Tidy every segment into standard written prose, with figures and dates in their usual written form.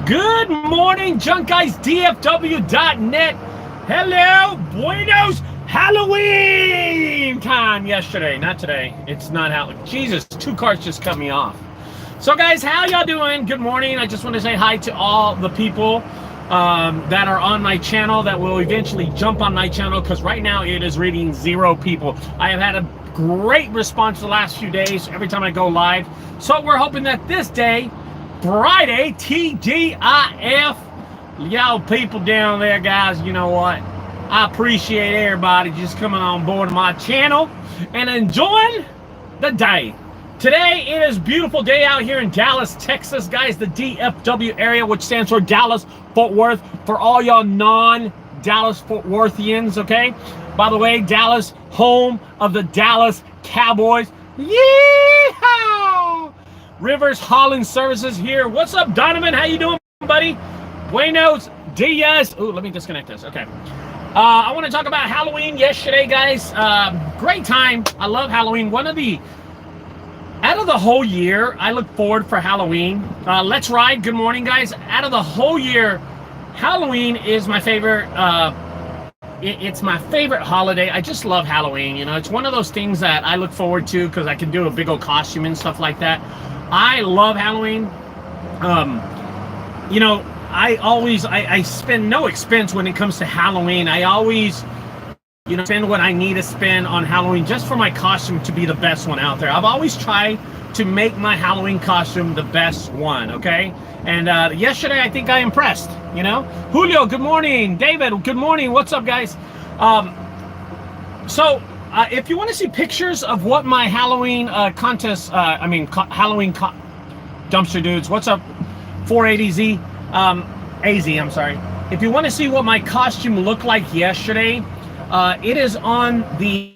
Good morning, junkguysdfw.net. Hello, buenos Halloween time yesterday, not today. It's not Halloween. Jesus, 2 cars just cut me off. So guys, how y'all doing? Good morning. I just want to say hi to all the people that are on my channel that will eventually jump on my channel, because right now it is reading 0 people. I have had a great response the last few days every time I go live. So we're hoping that this day, Friday, TGIF, y'all people down there, guys, you know what? I appreciate everybody just coming on board my channel and enjoying the day. Today it is a beautiful day out here in Dallas, Texas, guys, the DFW area, which stands for Dallas Fort Worth, for all y'all non-Dallas Fort Worthians, okay? By the way, Dallas, home of the Dallas Cowboys. Yeehaw! Rivers Hauling Services here. What's up, Donovan? How you doing, buddy? Buenos dias. Ooh, let me disconnect this. Okay. I want to talk about Halloween yesterday, guys. Great time. I love Halloween. Out of the whole year, I look forward for Halloween. Let's ride. Good morning, guys. Out of the whole year, Halloween is my favorite. It's my favorite holiday. I just love Halloween. You know, it's one of those things that I look forward to because I can do a big old costume and stuff like that. I love Halloween. You know, I spend no expense when it comes to Halloween. I always, you know, spend what I need to spend on Halloween just for my costume to be the best one out there. I've always tried to make my Halloween costume the best one, okay? And yesterday, I think I impressed, you know? Julio, good morning. David, good morning. What's up, guys? If you want to see pictures of what my Halloween contest, Halloween dumpster dudes, what's up, 480Z, AZ, I'm sorry. If you want to see what my costume looked like yesterday, it is on the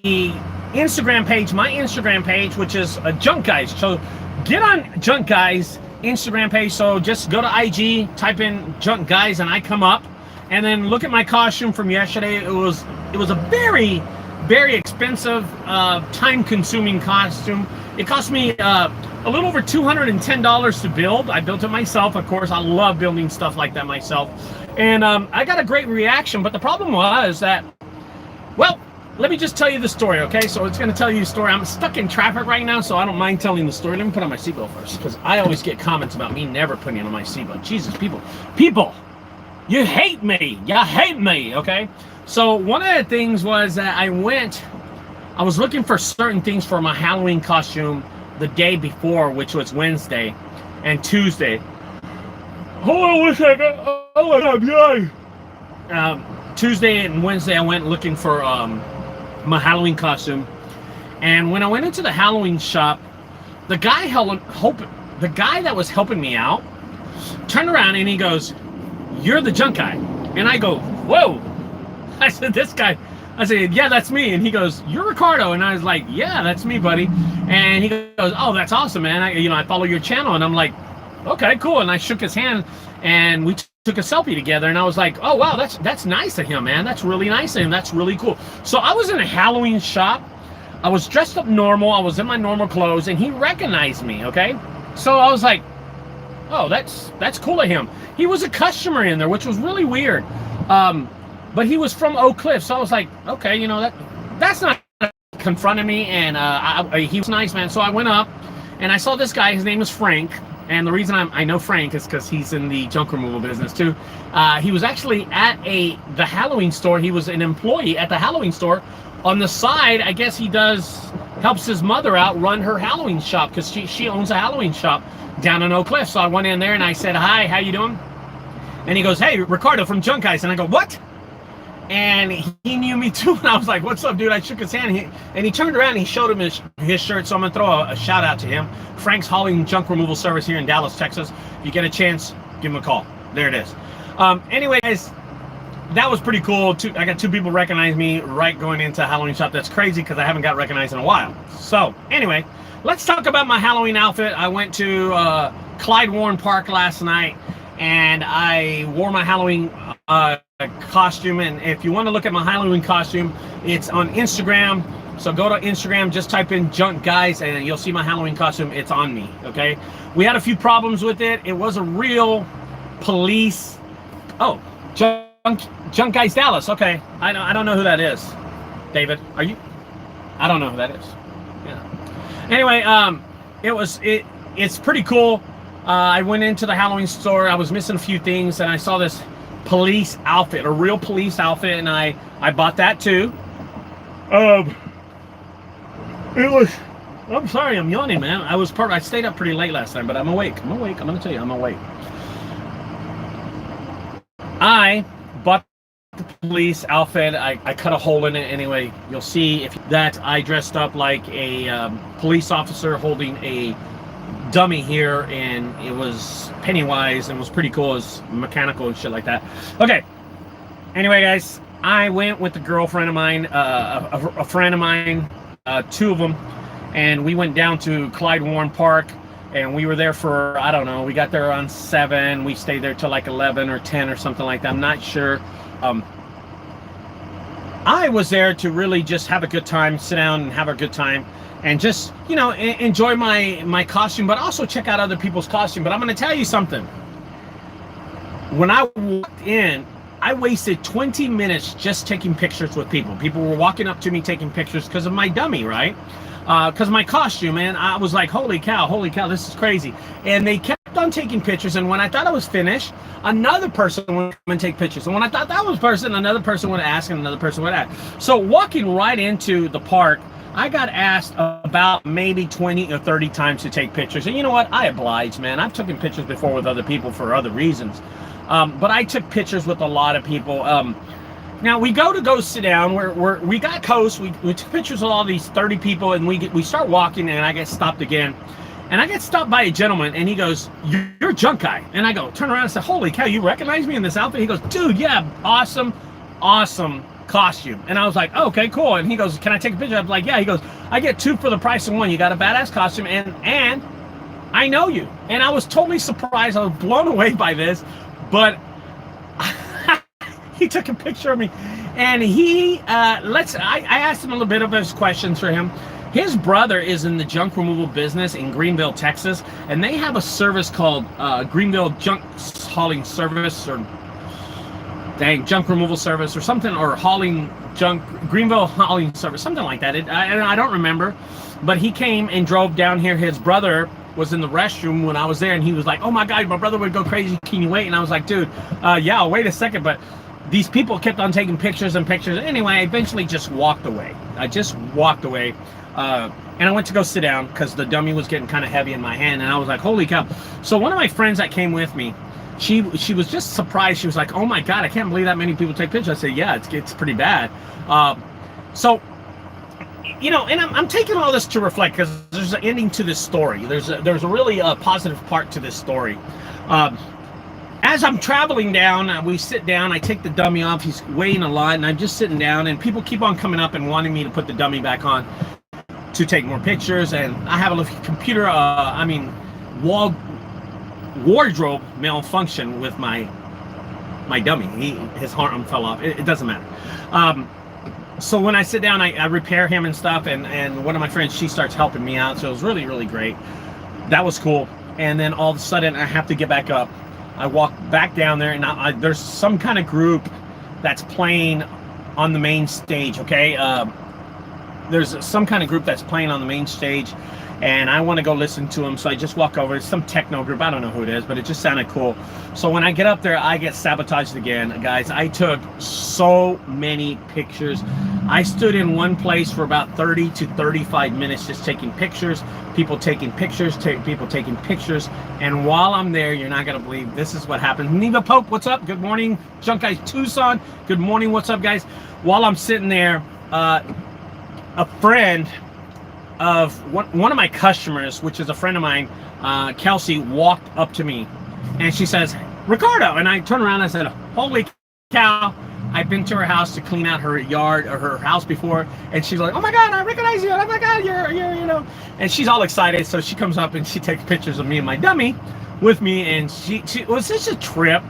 Instagram page, my Instagram page, which is JunkGuys. So get on JunkGuys Instagram page. So just go to IG, type in JunkGuys, and I come up. And then look at my costume from yesterday. It was a very, very expensive, time-consuming costume. It cost me a little over $210 to build. I built it myself, of course. I love building stuff like that myself. And I got a great reaction, but the problem was that, well, let me just tell you the story, okay? So it's going to tell you a story. I'm stuck in traffic right now, so I don't mind telling the story. Let me put on my seatbelt first, because I always get comments about me never putting on my seatbelt. Jesus, people, you hate me. You hate me, okay? So one of the things was that I was looking for certain things for my Halloween costume the day before, which was Wednesday and Tuesday. Hold on one second. Oh my God, yay. Tuesday and Wednesday, I went looking for my Halloween costume. And when I went into the Halloween shop, the guy that was helping me out turned around and he goes, "You're the junk guy." And I go, "Whoa." I said, "This guy." I said, "Yeah, that's me." And he goes, "You're Ricardo." And I was like, "Yeah, that's me, buddy." And he goes, "Oh, that's awesome, man. I follow your channel." And I'm like, "Okay, cool." And I shook his hand and we took a selfie together. And I was like, "Oh, wow, that's nice of him, man. That's really nice of him. That's really cool." So I was in a Halloween shop. I was dressed up normal. I was in my normal clothes and he recognized me, okay? So I was like, "Oh, that's cool of him." He was a customer in there, which was really weird. But he was from Oak Cliff, so I was like, okay, you know, that's not confronting me, and he was nice, man. So I went up, and I saw this guy. His name is Frank, and the reason I know Frank is because he's in the junk removal business too. He was actually at the Halloween store. He was an employee at the Halloween store. On the side, I guess he helps his mother out run her Halloween shop, because she owns a Halloween shop down in Oak Cliff. So I went in there and I said, "Hi, how you doing?" And he goes, "Hey, Ricardo from JunkGuys." And I go, "What?" And he knew me too, and I was like, "What's up, dude?" I shook his hand, and he turned around and he showed him his shirt, so I'm going to throw a shout out to him. Frank's Hauling Junk Removal Service here in Dallas, Texas. If you get a chance, give him a call. There it is. Anyway, guys, that was pretty cool. I got 2 people recognize me right going into Halloween shop. That's crazy because I haven't got recognized in a while. So, anyway, let's talk about my Halloween outfit. I went to Clyde Warren Park last night, and I wore my Halloween costume. And if you want to look at my Halloween costume, it's on Instagram. So go to Instagram, just type in JunkGuys, and you'll see my Halloween costume. It's on me, okay? We had a few problems with it. It was a real police. Oh, Junk Guys Dallas. Okay, I don't know who that is. David, are you? I don't know who that is. Yeah. Anyway, it's pretty cool. I went into the Halloween store. I was missing a few things, and I saw this police outfit, a real police outfit, and I bought that too. It was. I'm sorry, I'm yawning, man. I stayed up pretty late last time, but I'm awake. I'm gonna tell you, I'm awake. I bought the police outfit. I cut a hole in it anyway. You'll see that I dressed up like a police officer holding a dummy here, and it was Pennywise, and it was pretty cool. It was mechanical and shit like that. Okay. Anyway, guys, I went with a girlfriend of mine, a friend of mine, two of them, and we went down to Clyde Warren Park, and we were there for, I don't know, we got there around 7. We stayed there till like 11 or 10 or something like that. I'm not sure. I was there to really just have a good time, sit down and have a good time, and just, you know, enjoy my costume, but also check out other people's costume. But I'm going to tell you something. When I walked in, I wasted 20 minutes just taking pictures with people. People were walking up to me taking pictures because of my dummy, right? Because of my costume, and I was like, holy cow, this is crazy. And they kept on taking pictures, and when I thought I was finished, another person would come and take pictures. And when I thought that was person, another person would ask, and another person would ask. So walking right into the park, I got asked about maybe 20 or 30 times to take pictures. And you know what? I obliged, man. I've taken pictures before with other people for other reasons. But I took pictures with a lot of people. Now we go sit down. We got close. We took pictures of all these 30 people, and we start walking, and I get stopped again. And I get stopped by a gentleman, and he goes, "You're a junk guy." And I go, turn around and say, "Holy cow, you recognize me in this outfit?" He goes, "Dude, yeah, awesome costume." And I was like, oh, okay, cool. And he goes, "Can I take a picture?" I was like, yeah. He goes, "I get 2 for the price of 1. You got a badass costume, and I know you." And I was totally surprised. I was blown away by this, but he took a picture of me, and I asked him a little bit of his questions for him. His brother is in the junk removal business in Greenville, Texas, and they have a service called Greenville Junk Hauling Service, or junk removal service, or something, or Greenville Hauling Service, something like that. I don't remember, but he came and drove down here. His brother was in the restroom when I was there, and he was like, "Oh my God, my brother would go crazy. Can you wait?" And I was like, "Dude, yeah, I'll wait a second." But these people kept on taking pictures and pictures. Anyway, I eventually just walked away. And I went to go sit down because the dummy was getting kind of heavy in my hand, and I was like, holy cow. So one of my friends that came with me, she was just surprised. She was like, "Oh my God, I can't believe that many people take pictures." I said, "Yeah, it's pretty bad." So, you know, and I'm taking all this to reflect, because there's an ending to this story. There's a really positive part to this story. As I'm traveling down, we sit down, I take the dummy off, he's weighing a lot, and I'm just sitting down, and people keep on coming up and wanting me to put the dummy back on to take more pictures. And I have a little computer, wardrobe malfunction with my dummy. His arm fell off. It doesn't matter. So when I sit down, I repair him and stuff, and one of my friends, she starts helping me out, so it was really, really great. That was cool. And then all of a sudden, I have to get back up. I walk back down there, and there's some kind of group that's playing on the main stage, okay? There's some kind of group that's playing on the main stage, and I want to go listen to them, so I just walk over. It's some techno group. I don't know who it is, but it just sounded cool. So when I get up there, I get sabotaged again. Guys, I took so many pictures. I stood in one place for about 30 to 35 minutes just taking pictures, people taking pictures, people taking pictures. And while I'm there, you're not going to believe this is what happened. Neva Pope, what's up? Good morning. Junk Guys Tucson, good morning. What's up, guys? While I'm sitting there, a friend of one of my customers, which is a friend of mine, Kelsey, walked up to me, and she says, "Ricardo," and I turned around and I said, "Holy cow, I've been to her house to clean out her yard or her house before." And she's like, "Oh my God, I recognize you. Oh my God, you're you know." And she's all excited, so she comes up and she takes pictures of me and my dummy with me, and she it was such a trip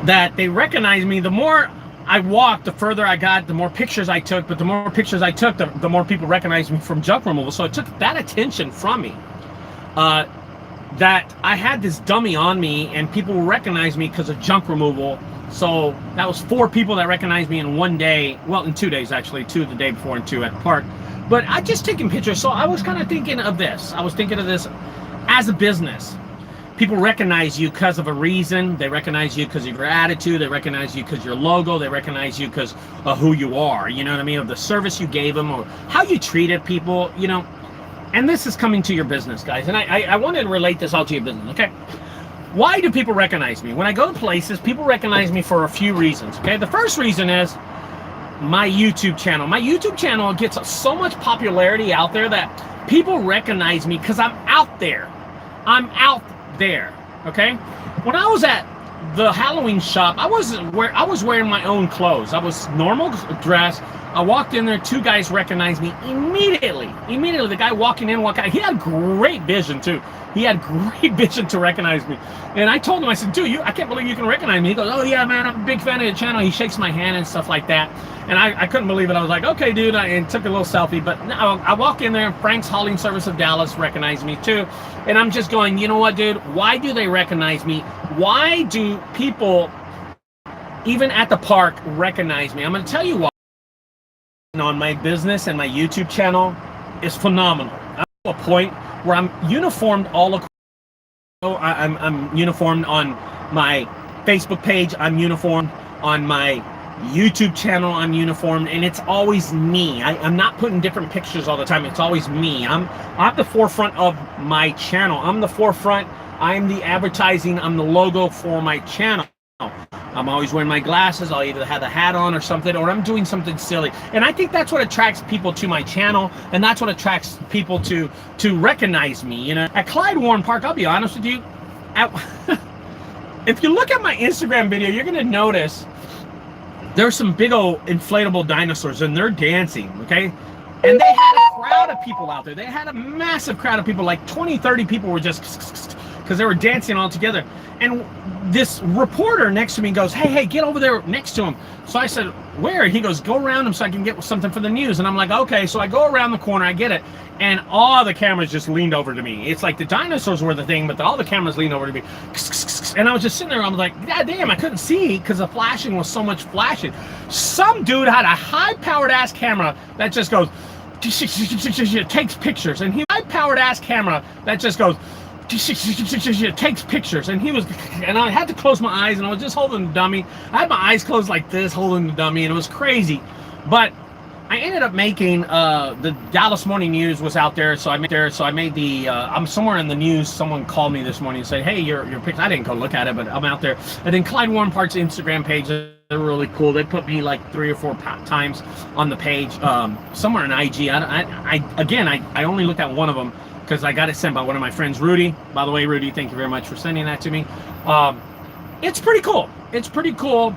that they recognized me. The more I walked, the further I got, the more pictures I took, but the more pictures I took, the more people recognized me from junk removal. So it took that attention from me. that I had this dummy on me and people recognized me because of junk removal. So that was 4 people that recognized me in one day. Well, in 2 days, actually. 2 the day before and 2 at the park. But I just taking pictures. So I was kind of thinking of this. I was thinking of this as a business. People recognize you because of a reason. They recognize you because of your attitude. They recognize you because of your logo. They recognize you because of who you are. You know what I mean? Of the service you gave them or how you treated people, you know. And this is coming to your business, guys. And I want to relate this all to your business, okay? Why do people recognize me? When I go to places, people recognize me for a few reasons, okay? The first reason is my YouTube channel. My YouTube channel gets so much popularity out there that people recognize me because I'm out there. I'm out there, okay? When I was at the Halloween shop, I was wearing my own clothes. I was normal dress. I walked in there, 2 guys recognized me immediately. Immediately, the guy walking in, walking out, he had great vision too. He had great vision to recognize me. And I told him, I said, dude, I can't believe you can recognize me. He goes, oh yeah, man, I'm a big fan of your channel. He shakes my hand and stuff like that. And I couldn't believe it. I was like, okay, dude, and took a little selfie. But no, I walk in there, Frank's Hauling Service of Dallas recognized me too. And I'm just going, you know what, dude? Why do they recognize me? Why do people, even at the park, recognize me? I'm going to tell you why. On my business and my YouTube channel is phenomenal. I'm to a point where I'm uniformed all across. I'm uniformed on my Facebook page. I'm uniformed on my YouTube channel. I'm uniformed, and it's always me. I'm not putting different pictures all the time. It's always me. I'm the forefront of my channel. I'm the forefront. I'm the advertising. I'm the logo for my channel. I'm always wearing my glasses. I'll either have a hat on or something, or I'm doing something silly. And I think that's what attracts people to my channel, and that's what attracts people to recognize me. You know, at Clyde Warren Park, I'll be honest with you, if you look at my Instagram video, you're gonna notice there's some big old inflatable dinosaurs, and they're dancing, okay? And they had a crowd of people out there. They had a massive crowd of people, like 20, 30 people were just, because they were dancing all together. And this reporter next to me goes, hey, get over there next to him. So I said, where? He goes, go around him so I can get something for the news. And I'm like, okay. So I go around the corner, I get it. And all the cameras just leaned over to me. It's like the dinosaurs were the thing, but all the cameras leaned over to me. And I was just sitting there, I was like, God damn, I couldn't see because the flashing was so much flashing. Some dude had a high-powered ass camera that just goes, takes pictures. And he high-powered ass camera that just goes, takes pictures. And he was, and I had to close my eyes, and I was just holding the dummy. I had my eyes closed like this, holding the dummy, and it was crazy. But I ended up making the Dallas Morning News was out there, so I made the I'm somewhere in the news. Someone called me this morning and said, hey, your picture. I didn't go look at it, but I'm out there. And then Clyde Warren Park's Instagram page, they're really cool. They put me like 3 or 4 times on the page, somewhere in IG. I only looked at one of them because I got it sent by one of my friends, Rudy. By the way, Rudy, thank you very much for sending that to me. It's pretty cool. It's pretty cool.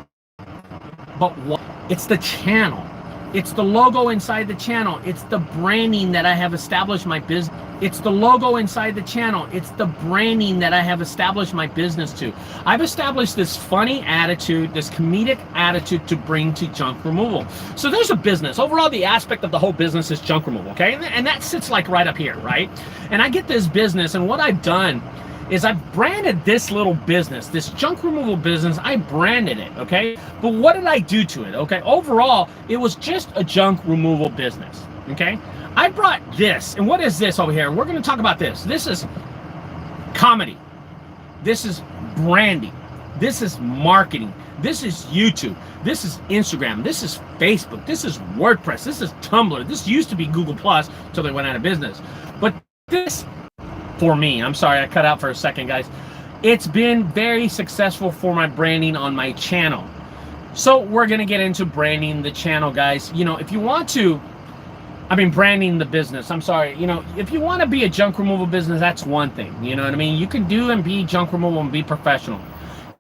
But what? It's the channel. It's the logo inside the channel. It's the branding that I have established my business. It's the logo inside the channel. It's the branding that I have established my business to. I've established this funny attitude, this comedic attitude to bring to junk removal. So there's a business. Overall, the aspect of the whole business is junk removal, okay? And that sits like right up here, right? And I get this business, and what I've done is I've branded this little business, this junk removal business. I branded it, okay? But what did I do to it, okay? Overall, it was just a junk removal business, okay? I brought this, and what is this over here? We're gonna talk about this. This is comedy. This is branding. This is marketing. This is YouTube. This is Instagram. This is Facebook. This is WordPress. This is Tumblr. This used to be Google Plus until they went out of business. But this, for me, I'm sorry, I cut out for a second, guys. It's been very successful for my branding on my channel. So we're gonna get into branding the channel, guys. You know, if you want to, branding the business, I'm sorry. You know, if you want to be a junk removal business, that's one thing. You know what I mean? You can do and be junk removal and be professional.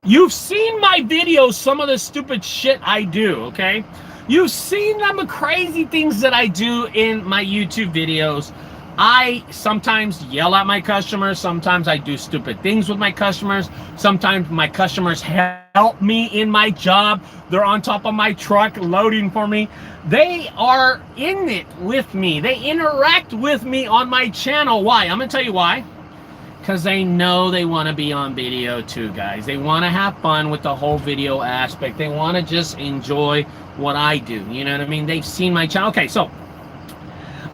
You've seen my videos, some of the stupid shit I do, okay? You've seen the crazy things that I do in my YouTube videos. I sometimes yell at my customers. Sometimes I do stupid things with my customers. Sometimes my customers help me in my job. They're on top of my truck loading for me. They are in it with me. They interact with me on my channel. Why? I'm gonna tell you why. Because they know they want to be on video too, guys. They want to have fun with the whole video aspect. They want to just enjoy what I do. You know what I mean? They've seen my channel. Okay, so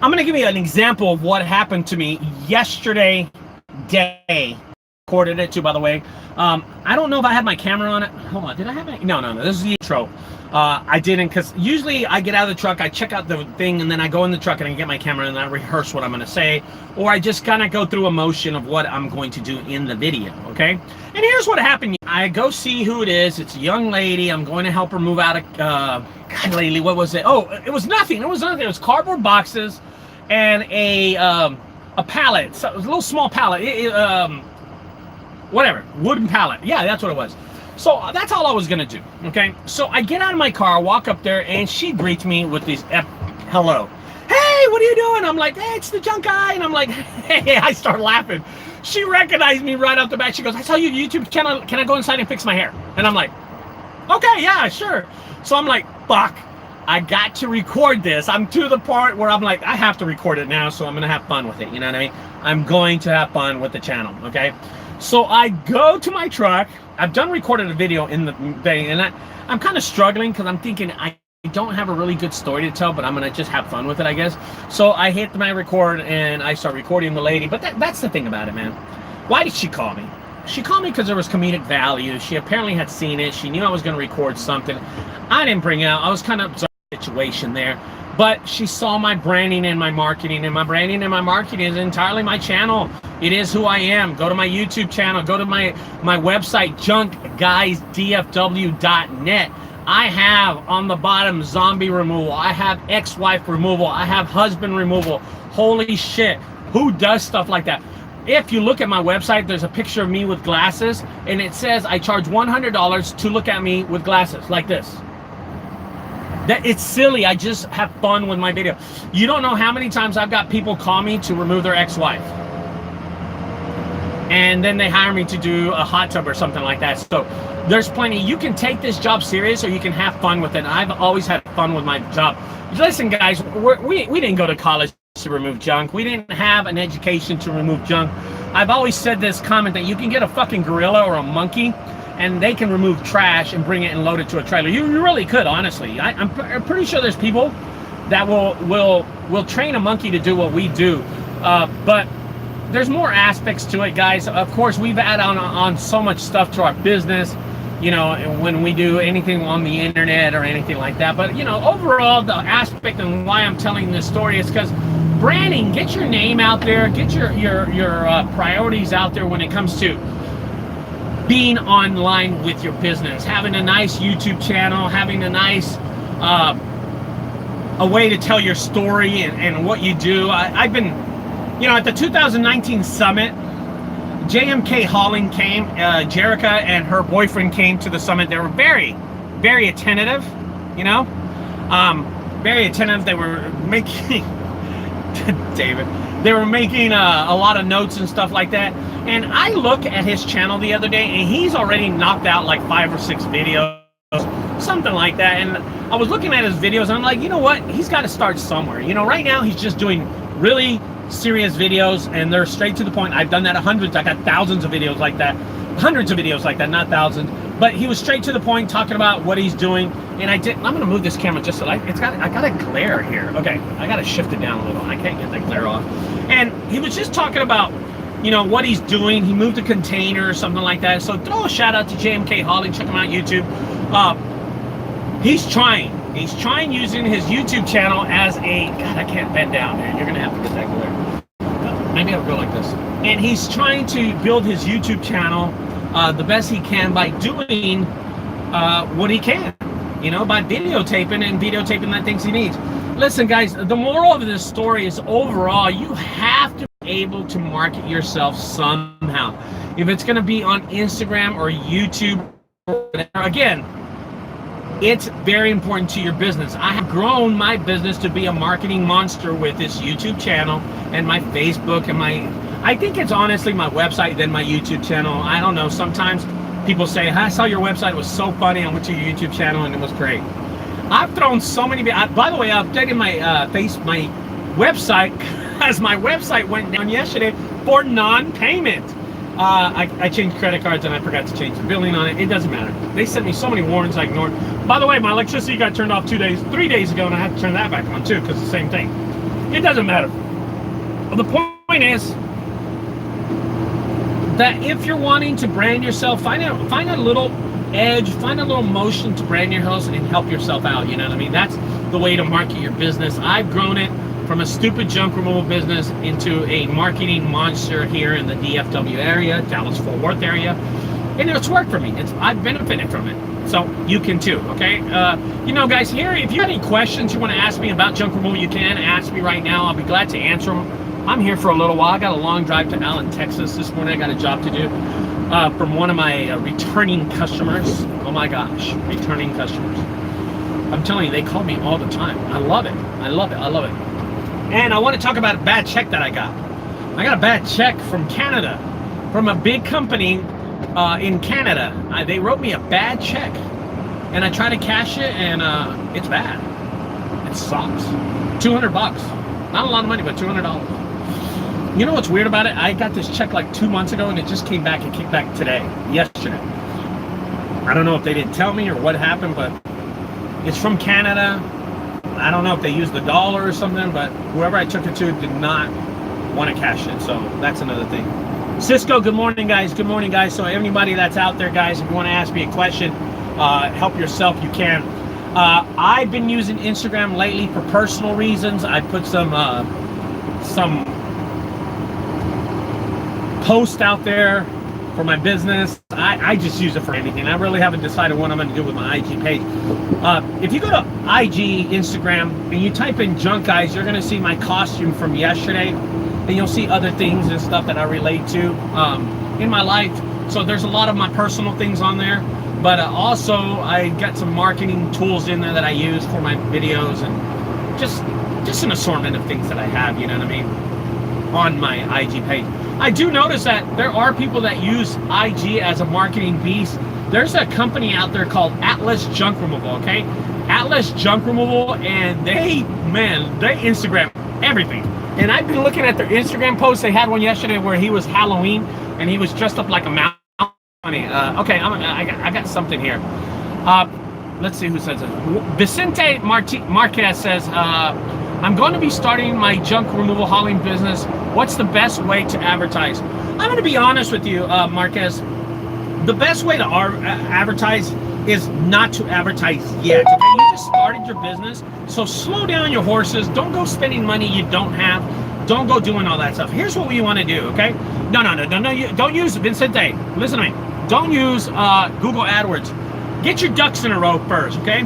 I'm going to give you an example of what happened to me yesterday day. Recorded it too, by the way. I don't know if I had my camera on it. Hold on, did I have it? No, this is the intro. I didn't, because usually I get out of the truck, I check out the thing, and then I go in the truck and I get my camera and I rehearse what I'm going to say, or I just kind of go through a motion of what I'm going to do in the video, okay? And here's what happened. I go see who it is. It's a young lady. I'm going to help her move out of, God, lately, what was it? Oh, it was nothing. It was nothing. It was cardboard boxes and a pallet. So it was a little small pallet. Whatever, wooden pallet. Yeah, that's what it was. So that's all I was gonna do, okay? So I get out of my car, walk up there, and she greets me with these hello. Hey, what are you doing? I'm like, hey, it's the junk guy. And I'm like, hey, I start laughing. She recognized me right off the bat. She goes, I saw your YouTube channel. Can I go inside and fix my hair? And I'm like, okay, yeah, sure. So I'm like, fuck, I got to record this. I'm to the part where I'm like, I have to record it now, so I'm gonna have fun with it, you know what I mean? I'm going to have fun with the channel, okay? So I go to my truck. I've done recorded a video in the thing, and I'm kind of struggling because I'm thinking I don't have a really good story to tell, but I'm gonna just have fun with it, I guess. So I hit my record and I start recording the lady. But that's the thing about it, man. Why did she call me? She called me because there was comedic value. She apparently had seen it. She knew I was gonna record something. I didn't bring out. I was kind of observing the situation there. But she saw my branding and my marketing, and my branding and my marketing is entirely my channel. It is who I am. Go to my YouTube channel. Go to my website, junkguysdfw.net. I have on the bottom zombie removal. I have ex-wife removal. I have husband removal. Holy shit. Who does stuff like that? If you look at my website, there's a picture of me with glasses, and it says I charge $100 to look at me with glasses like this. That it's silly. I just have fun with my video. You don't know how many times I've got people call me to remove their ex-wife, and then they hire me to do a hot tub or something like that. So there's plenty. You can take this job serious, or you can have fun with it. I've always had fun with my job. Listen, guys, we didn't go to college to remove junk. We didn't have an education to remove junk. I've always said this comment that you can get a fucking gorilla or a monkey, and they can remove trash and bring it and load it to a trailer. You really could, honestly. I'm pretty sure there's people that will train a monkey to do what we do. But there's more aspects to it, guys. Of course, we've added on so much stuff to our business, you know, when we do anything on the internet or anything like that. But, you know, overall, the aspect and why I'm telling this story is because branding, get your name out there, get your priorities out there when it comes to being online with your business, having a nice YouTube channel, having a nice a way to tell your story and what you do. I've been, you know, at the 2019 summit, JMK Hauling came, Jerica and her boyfriend came to the summit. They were very, very attentive, you know, very attentive. They were making, David, they were making a lot of notes and stuff like that. And I look at his channel the other day, and he's already knocked out like 5 or 6 videos, something like that. And I was looking at his videos, and I'm like, you know what? He's got to start somewhere. You know, right now he's just doing really serious videos, and they're straight to the point. I've done that hundreds. I got thousands of videos like that, hundreds of videos like that, not thousands. But he was straight to the point, talking about what he's doing. And I'm gonna move this camera just so I got a glare here. Okay, I gotta shift it down a little. I can't get that glare off. And he was just talking about, you know, what he's doing. He moved a container or something like that. So throw a shout out to JMK Hauling. Check him out on YouTube. He's trying using his YouTube channel as a, God, I can't bend down, man. You're gonna have to get that glare. Maybe I'll go like this. And he's trying to build his YouTube channel the best he can by doing what he can, you know, by videotaping the things he needs. Listen, guys, the moral of this story is overall, you have to be able to market yourself somehow. If it's going to be on Instagram or YouTube, again, it's very important to your business. I have grown my business to be a marketing monster with this YouTube channel and my Facebook and I think it's honestly my website, then my YouTube channel. I don't know. Sometimes people say, I saw your website, it was so funny. I went to your YouTube channel and it was great. I've thrown so many, by the way, I updated my website as my website went down yesterday for non-payment. I changed credit cards and I forgot to change the billing on it. It doesn't matter. They sent me so many warnings I ignored. By the way, my electricity got turned off 3 days ago, and I had to turn that back on too because the same thing. It doesn't matter. Well, the point is that if you're wanting to brand yourself, find a little edge, find a little motion to brand your house and help yourself out. You know what I mean? That's the way to market your business. I've grown it from a stupid junk removal business into a marketing monster here in the DFW area, Dallas-Fort Worth area, and it's worked for me. I've benefited from it, so you can too. Okay, you know, guys, here, if you have any questions you want to ask me about junk removal, you can ask me right now. I'll be glad to answer them. I'm here for a little while. I got a long drive to Allen, Texas this morning. I got a job to do from one of my returning customers. Oh my gosh, returning customers. I'm telling you, they call me all the time. I love it. I love it. I love it. And I want to talk about a bad check that I got. I got a bad check from Canada, from a big company in Canada. They wrote me a bad check, and I tried to cash it, and it's bad. It sucks. $200. Not a lot of money, but $200. You know what's weird about it? I got this check like 2 months ago, and it just came back and kicked back yesterday. I don't know if they didn't tell me or what happened, but it's from Canada. I don't know if they used the dollar or something, but whoever I took it to did not want to cash it. So that's another thing. Cisco, good morning, guys. Good morning, guys. So anybody that's out there, guys, if you want to ask me a question, help yourself, you can. I've been using Instagram lately for personal reasons. I put some post out there for my business. I just use it for anything. I really haven't decided what I'm going to do with my IG page. If you go to IG, Instagram, and you type in Junk Guys, you're going to see my costume from yesterday, and you'll see other things and stuff that I relate to in my life. So there's a lot of my personal things on there, but also I got some marketing tools in there that I use for my videos, and just an assortment of things that I have, you know what I mean, on my IG page. I do notice that there are people that use IG as a marketing beast. There's a company out there called Atlas Junk Removal, okay? Atlas Junk Removal, and they Instagram everything. And I've been looking at their Instagram posts. They had one yesterday where he was Halloween, and he was dressed up like a mouse. Okay, I got something here. Let's see who says it. Vicente Marquez says, I'm going to be starting my junk removal hauling business. What's the best way to advertise? I'm going to be honest with you, Marquez. The best way to advertise is not to advertise yet. Okay? You just started your business, so slow down your horses. Don't go spending money you don't have. Don't go doing all that stuff. Here's what we want to do, okay? No. Don't use Vicente. Listen to me. Don't use Google AdWords. Get your ducks in a row first, okay?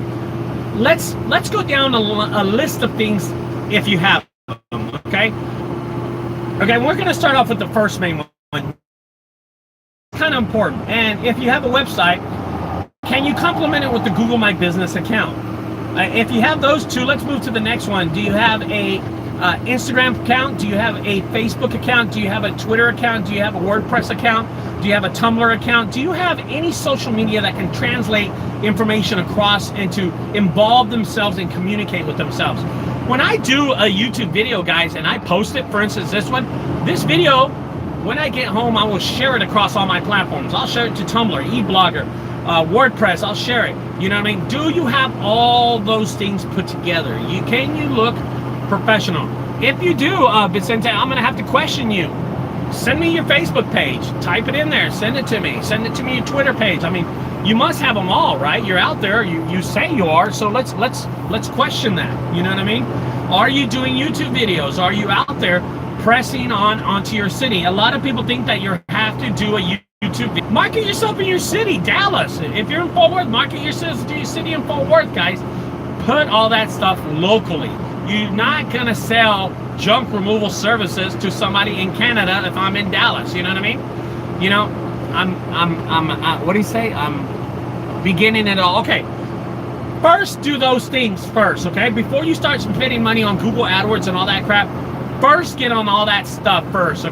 Let's go down a list of things if you have them, okay? Okay, we're going to start off with the first main one. It's kind of important. And if you have a website, can you complement it with the Google My Business account? If you have those two, let's move to the next one. Do you have a Instagram account? Do you have a Facebook account? Do you have a Twitter account? Do you have a WordPress account? Do you have a Tumblr account? Do you have any social media that can translate information across and to involve themselves and communicate with themselves? When I do a YouTube video, guys, and I post it, for instance, this video, when I get home, I will share it across all my platforms. I'll share it to Tumblr, eBlogger, WordPress, I'll share it. You know what I mean? Do you have all those things put together? Can you look professional? If you do, Vicente, I'm going to have to question you. Send me your Facebook page. Type it in there. Send it to me. Send it to me your Twitter page. I mean, you must have them all, right? You're out there. You say you are. So let's question that. You know what I mean? Are you doing YouTube videos? Are you out there pressing onto your city? A lot of people think that you have to do a YouTube video. Market yourself in your city, Dallas. If you're in Fort Worth, market yourself to your city in Fort Worth, guys. Put all that stuff locally. You're not gonna sell junk removal services to somebody in Canada if I'm in Dallas. You know what I mean? You know, I'm what do you say? I'm beginning it all. Okay, first do those things first. Okay, before you start spending money on Google AdWords and all that crap, first get on all that stuff first.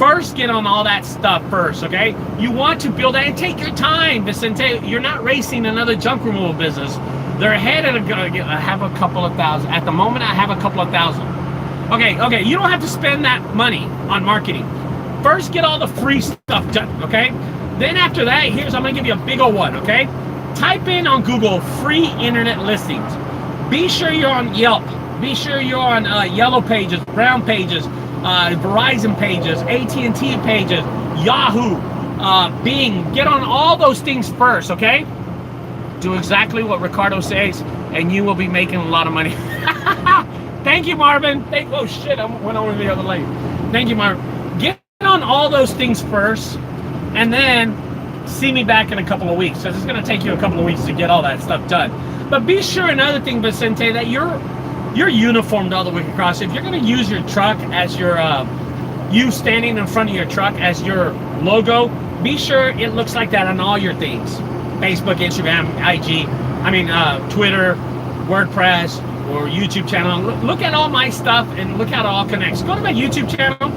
Okay, you want to build that and take your time, Vicente. You're not racing another junk removal business. They're ahead of I have a couple of thousand. At the moment, I have a couple of thousand. Okay, you don't have to spend that money on marketing. first get all the free stuff done, okay? Then after that, I'm gonna give you a big old one, okay? Type in on Google free internet listings. Be sure you're on Yelp. Be sure you're on Yellow Pages, Brown Pages, Verizon pages, AT&T pages, Yahoo, Bing. Get on all those things first, okay? Do exactly what Ricardo says, and you will be making a lot of money. Thank you, Marvin. Oh shit, I went over the other lane. Thank you, Marvin. Get on all those things first, and then see me back in a couple of weeks. So it's going to take you a couple of weeks to get all that stuff done. But be sure, another thing, Vicente, that you're uniformed all the way across. If you're going to use your truck as your, you standing in front of your truck as your logo, be sure it looks like that on all your things. Facebook, Instagram, IG, Twitter, WordPress, or YouTube channel. Look at all my stuff and look how it all connects. Go to my YouTube channel,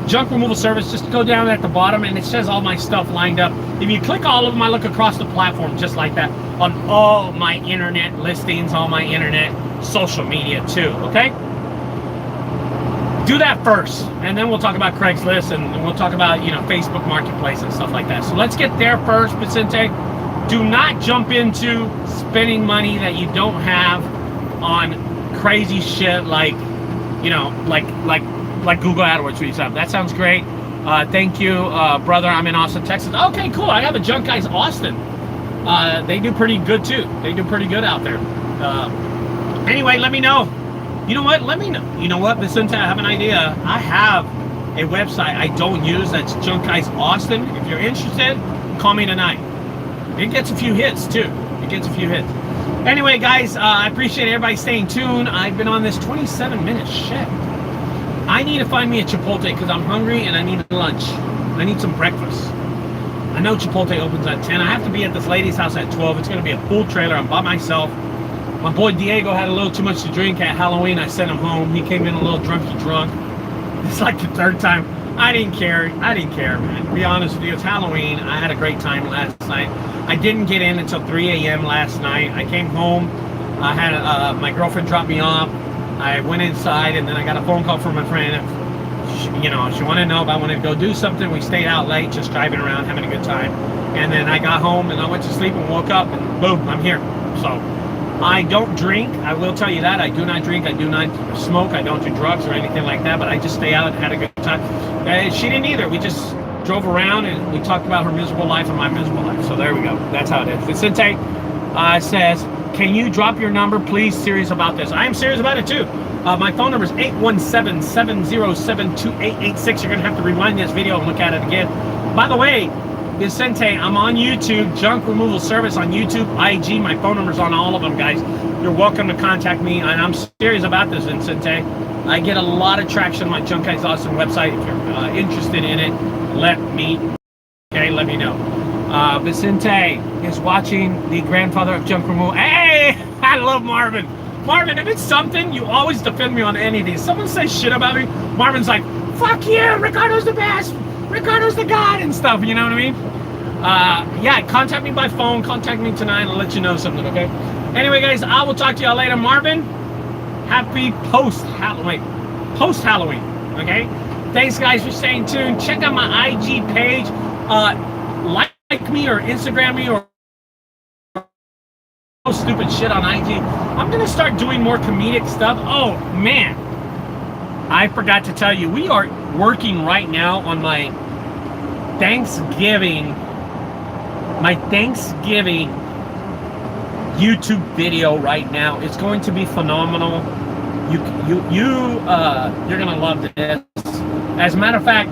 Junk Removal Service. Just go down at the bottom and it says all my stuff lined up. If you click all of them, I look across the platform just like that on all my internet listings, all my internet social media too, okay? Do that first, and then we'll talk about Craigslist, and we'll talk about, Facebook Marketplace and stuff like that. So let's get there first, Vicente. Do not jump into spending money that you don't have on crazy shit like Google AdWords for yourself. That sounds great. Thank you, brother. I'm in Austin, Texas. Okay, cool. I have a Junk Guys Austin. They do pretty good too. They do pretty good out there. Anyway, let me know. You know what? Let me know. You know what, Vicente? I have an idea. I have a website I don't use. That's Junk Guys Austin. If you're interested, call me tonight. It gets a few hits too. It gets a few hits. Anyway, guys, I appreciate everybody staying tuned. I've been on this 27 minutes. Shit. I need to find me a Chipotle because I'm hungry and I need lunch. I need some breakfast. I know Chipotle opens at 10. I have to be at this lady's house at 12. It's going to be a full trailer. I'm by myself. My boy Diego had a little too much to drink at Halloween. I sent him home. He came in a little drunk. It's like the third time. I didn't care, man. To be honest with you, it's Halloween. I had a great time last night. I didn't get in until 3 a.m. last night. I came home. I had my girlfriend drop me off. I went inside, and then I got a phone call from my friend. She wanted to know if I wanted to go do something. We stayed out late, just driving around, having a good time. And then I got home, and I went to sleep and woke up, and boom, I'm here. So I don't drink. I will tell you that. I do not drink. I do not smoke. I don't do drugs or anything like that, but I just stay out and had a good time. And she didn't either. We just drove around, and we talked about her miserable life and my miserable life. So there we go. That's how it is. Vicente says, can you drop your number, please? Serious about this. I am serious about it, too. My phone number is 817-707-2886. You're going to have to rewind this video and look at it again. By the way, Vicente, I'm on YouTube, Junk Removal Service on YouTube, IG. My phone number's on all of them, guys. You're welcome to contact me, and I'm serious about this, Vicente. I get a lot of traction on my Junk Guys Austin website. If you're interested in it, let me know. Vicente is watching, the grandfather of junk removal. Hey, I love Marvin. Marvin, if it's something, you always defend me on any of these. Someone says shit about me, Marvin's like, fuck you, Ricardo's the best. Ricardo's the god and stuff, you know what I mean? Yeah, contact me by phone. Contact me tonight. I'll let you know something, okay? Anyway, guys, I will talk to y'all later. Marvin, happy post-Halloween, okay? Thanks, guys, for staying tuned. Check out my IG page. Like me or Instagram me or stupid shit on IG. I'm going to start doing more comedic stuff. Oh, man. I forgot to tell you, we are working right now on my Thanksgiving YouTube video right now. It's going to be phenomenal. You're gonna love this. As a matter of fact,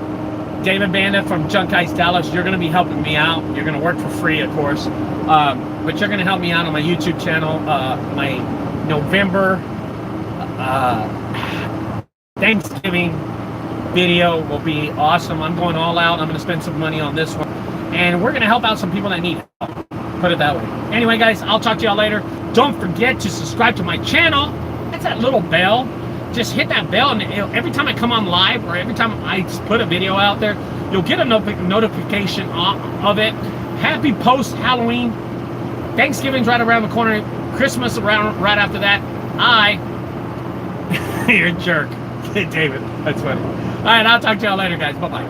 David Banda from Junk Guys Dallas, you're gonna be helping me out. You're gonna work for free, of course, but you're gonna help me out on my YouTube channel. My November Thanksgiving video will be awesome. I'm going all out. I'm going to spend some money on this one, and we're going to help out some people that need help. Put it that way. Anyway, guys, I'll talk to y'all later. Don't forget to subscribe to my channel. That's that little bell. Just hit that bell, and every time I come on live or every time I put a video out there, you'll get a notification of it. Happy post-Halloween. Thanksgiving's right around the corner. Christmas right after that. You're a jerk. David, that's funny. All right, I'll talk to y'all later, guys. Bye-bye.